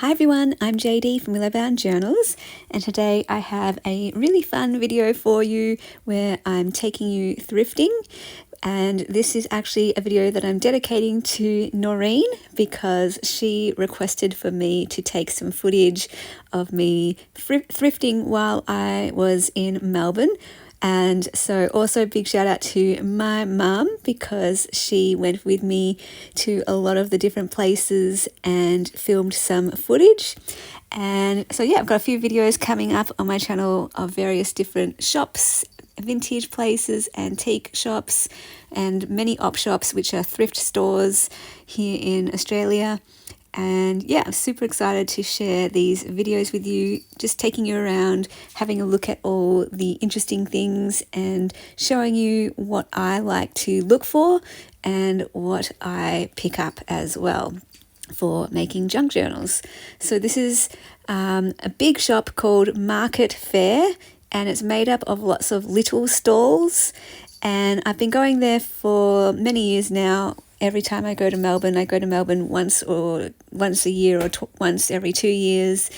Hi everyone, I'm JD from Willowbound Journals, and today I have a really fun video for you where I'm taking you thrifting. And this is actually a video that I'm dedicating to Noreen because she requested for me to take some footage of me thrifting while I was in Melbourne. And so also big shout out to my mum because she went with me to a lot of the different places and filmed some footage. And so yeah, I've got a few videos coming up on my channel of various different shops, vintage places, antique shops, and many op shops, which are thrift stores here in Australia. And yeah, I'm super excited to share these videos with you, just taking you around, having a look at all the interesting things and showing you what I like to look for and what I pick up as well for making junk journals. So this is a big shop called Market Fair, and it's made up of lots of little stalls, and I've been going there for many years now. Every time I go to Melbourne once a year or once every 2 years,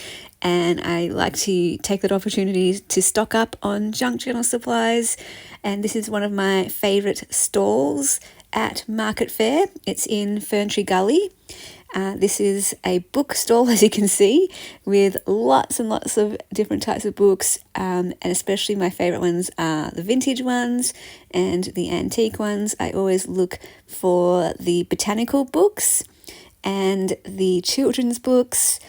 and I like to take that opportunity to stock up on junk journal supplies. And this is one of my favourite stalls at Market Fair. It's in Ferntree Gully. This is a book stall, as you can see, with lots and lots of different types of books, and especially my favourite ones are the vintage ones and the antique ones. I always look for the botanical books and the children's books,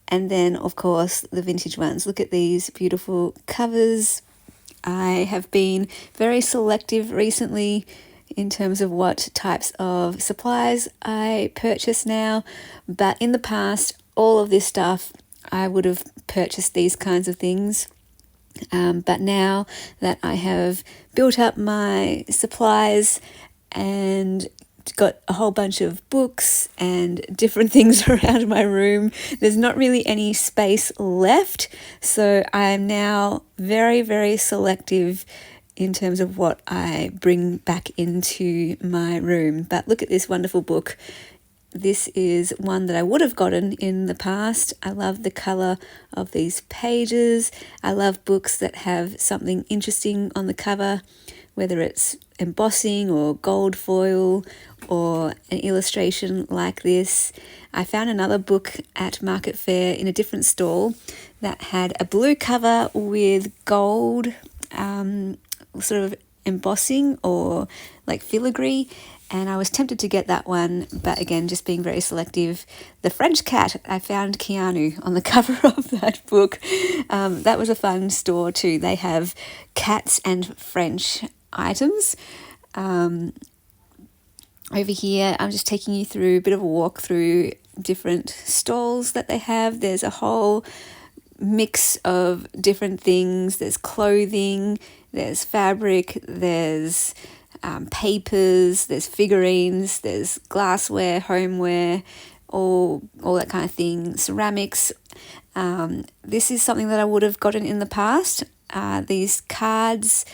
and then of course the vintage ones. Look at these beautiful covers. I have been very selective recently in terms of what types of supplies I purchase now, but in the past, all of this stuff, I would have purchased these kinds of things. But now that I have built up my supplies and got a whole bunch of books and different things around my room, there's not really any space left. So I'm now very, very selective in terms of what I bring back into my room. But look at this wonderful book. This is one that I would have gotten in the past. I love the colour of these pages. I love books that have something interesting on the cover, whether it's embossing or gold foil or an illustration like this. I found another book at Market Fair in a different stall that had a blue cover with gold sort of embossing or like filigree, and I was tempted to get that one, but again, just being very selective. The French cat, I found Keanu on the cover of that book. That was a fun store too. They have cats and French items. Over here, I'm just taking you through a bit of a walk through different stalls that they have. There's a whole mix of different things. There's clothing, there's fabric, there's papers, there's figurines, there's glassware, homeware, all that kind of thing, ceramics. This is something that I would have gotten in the past. These cards,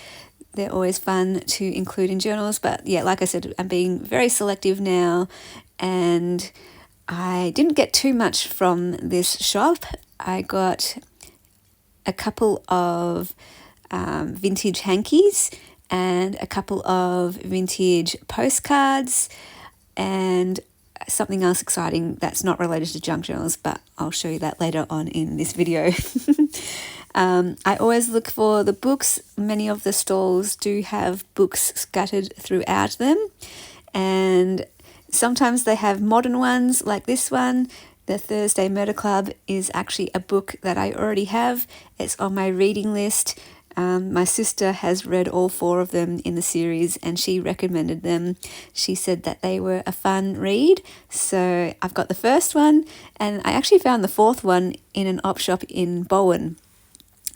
they're always fun to include in journals, but yeah, like I said, I'm being very selective now, and I didn't get too much from this shop. I got a couple of vintage hankies and a couple of vintage postcards and something else exciting that's not related to junk journals, but I'll show you that later on in this video. I always look for the books. Many of the stalls do have books scattered throughout them, and sometimes they have modern ones like this one. The Thursday Murder Club is actually a book that I already have. It's on my reading list. My sister has read all 4 of them in the series and she recommended them. She said that they were a fun read. So I've got the first one, and I actually found the 4th one in an op shop in Bowen.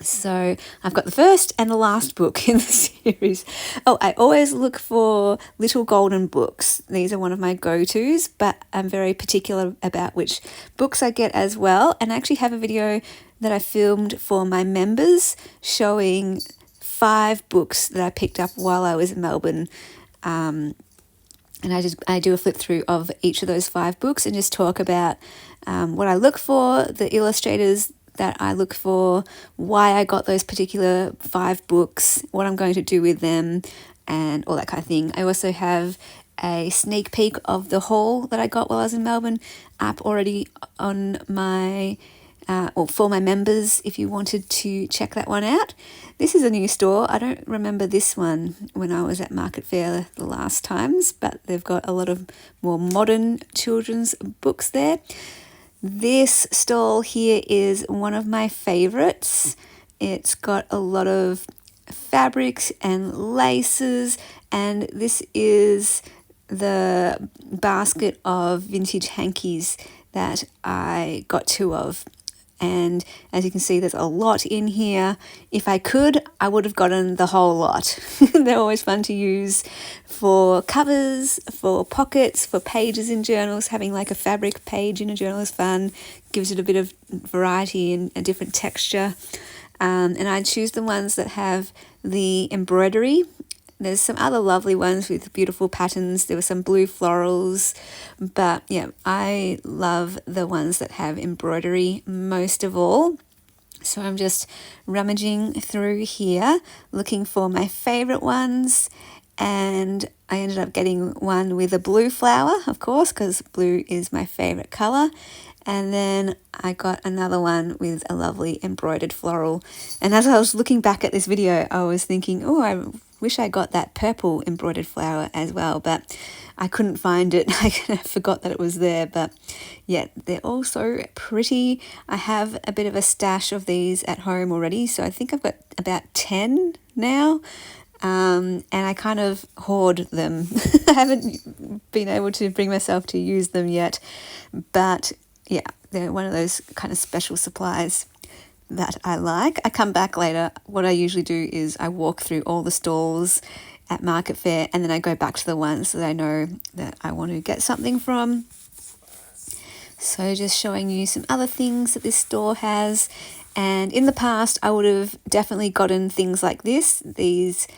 So I've got the first and the last book in the series. Oh, I always look for little golden books. These are one of my go-tos, but I'm very particular about which books I get as well. And I actually have a video that I filmed for my members showing 5 books that I picked up while I was in Melbourne. And I do a flip through of each of those 5 books and just talk about what I look for, the illustrators that I look for, why I got those particular 5 books, what I'm going to do with them, and all that kind of thing. I also have a sneak peek of the haul that I got while I was in Melbourne up already on my or for my members if you wanted to check that one out. This is a new store. I don't remember this one when I was at Market Fair the last times, but they've got a lot of more modern children's books there. This stall here is one of my favorites. It's got a lot of fabrics and laces, and this is the basket of vintage hankies that I got 2 of. And as you can see, there's a lot in here. If I could, I would have gotten the whole lot. They're always fun to use for covers, for pockets, for pages in journals. Having like a fabric page in a journal is fun. Gives it a bit of variety and a different texture. And I choose the ones that have the embroidery. There's some other lovely ones with beautiful patterns. There were some blue florals, but yeah, I love the ones that have embroidery most of all. So I'm just rummaging through here, looking for my favorite ones, and I ended up getting one with a blue flower, of course, because blue is my favorite color. And then I got another one with a lovely embroidered floral. And as I was looking back at this video, I was thinking, oh, I wish I got that purple embroidered flower as well, but I couldn't find it. I forgot that it was there, but yeah, they're all so pretty. I have a bit of a stash of these at home already, so I think I've got about 10 now. And I kind of hoard them. I haven't been able to bring myself to use them yet, but yeah, they're one of those kind of special supplies that I like. I come back later. What I usually do is I walk through all the stalls at Market Fair, and then I go back to the ones that I know that I want to get something from. So just showing you some other things that this store has. And in the past, I would have definitely gotten things like this, these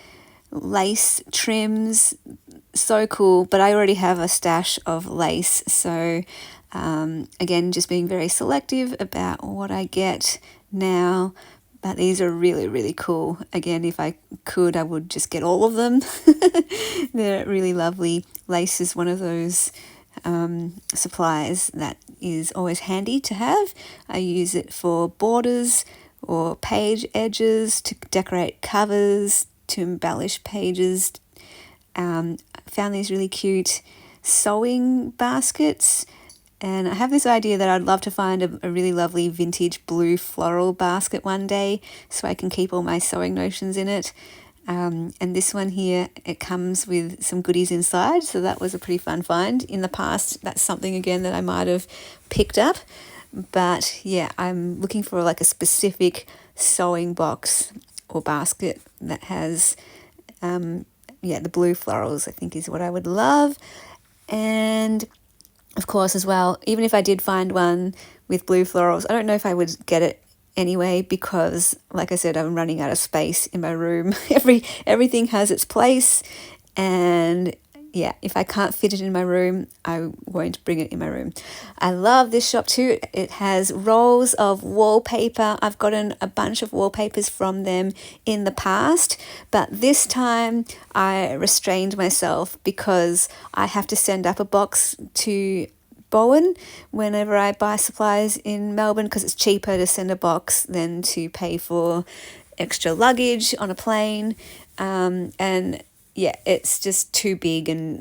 lace trims, so cool, but I already have a stash of lace. So again, just being very selective about what I get now, but these are really, really cool. Again, if I could, I would just get all of them. They're really lovely. Lace is one of those supplies that is always handy to have. I use it for borders or page edges, to decorate covers, to embellish pages. I found these really cute sewing baskets. And I have this idea that I'd love to find a really lovely vintage blue floral basket one day so I can keep all my sewing notions in it. And this one here, it comes with some goodies inside, so that was a pretty fun find. In the past, that's something again that I might have picked up. But yeah, I'm looking for like a specific sewing box or basket that has, the blue florals, I think is what I would love. And of course, as well, even if I did find one with blue florals, I don't know if I would get it anyway because, like I said, I'm running out of space in my room. Everything has its place, and yeah, if I can't fit it in my room, I won't bring it in my room. I love this shop too. It has rolls of wallpaper. I've gotten a bunch of wallpapers from them in the past, but this time I restrained myself because I have to send up a box to Bowen whenever I buy supplies in Melbourne because it's cheaper to send a box than to pay for extra luggage on a plane. And yeah, it's just too big and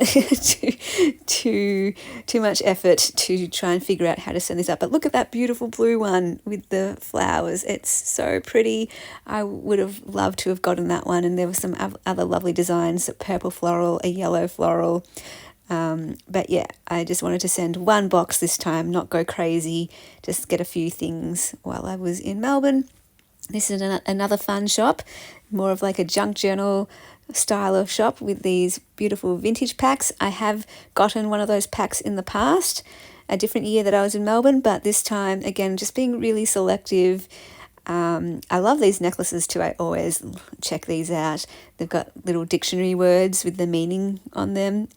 too much effort to try and figure out how to send this up. But look at that beautiful blue one with the flowers. It's so pretty. I would have loved to have gotten that one. And there were some other lovely designs, a purple floral, a yellow floral. But yeah, I just wanted to send one box this time, not go crazy, just get a few things while I was in Melbourne. This is another fun shop, more of like a junk journal style of shop with these beautiful vintage packs. I have gotten one of those packs in the past, a different year that I was in Melbourne, but this time, again, just being really selective. I love these necklaces too. I always check these out. They've got little dictionary words with the meaning on them.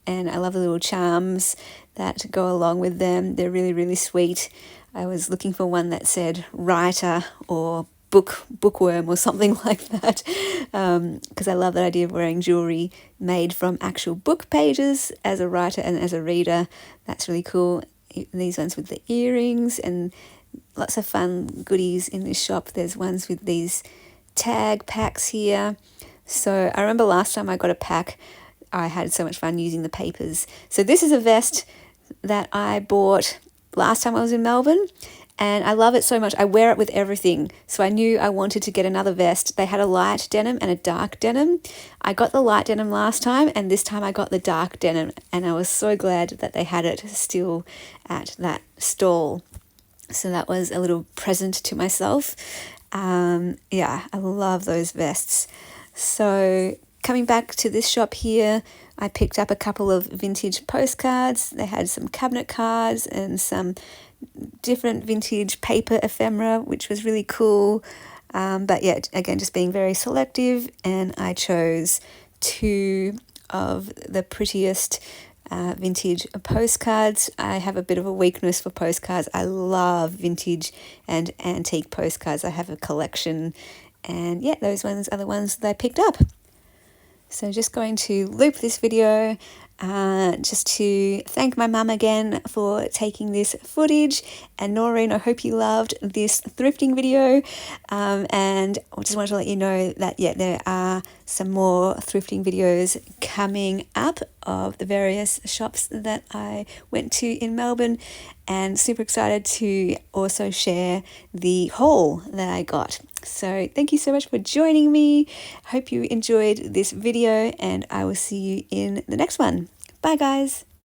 And I love the little charms that go along with them. They're really, really sweet. I was looking for one that said writer or bookworm or something like that, because I love that idea of wearing jewelry made from actual book pages as a writer and as a reader. That's really cool. These ones with the earrings and lots of fun goodies in this shop. There's ones with these tag packs here. So I remember last time I got a pack, I had so much fun using the papers. So this is a vest that I bought last time I was in Melbourne, and I love it so much. I wear it with everything. So I knew I wanted to get another vest. They had a light denim and a dark denim. I got the light denim last time, and this time I got the dark denim, and I was so glad that they had it still at that stall. So that was a little present to myself. Yeah, I love those vests. So coming back to this shop here, I picked up a couple of vintage postcards. They had some cabinet cards and some different vintage paper ephemera, which was really cool. But yeah, again, just being very selective, and I chose 2 of the prettiest vintage postcards. I have a bit of a weakness for postcards. I love vintage and antique postcards. I have a collection, and yeah, those ones are the ones that I picked up. So just going to loop this video just to thank my mum again for taking this footage. And Noreen, I hope you loved this thrifting video. And I just wanted to let you know that, yeah, there are some more thrifting videos coming up of the various shops that I went to in Melbourne, and super excited to also share the haul that I got. So thank you so much for joining me. Hope you enjoyed this video, and I will see you in the next one. Bye guys.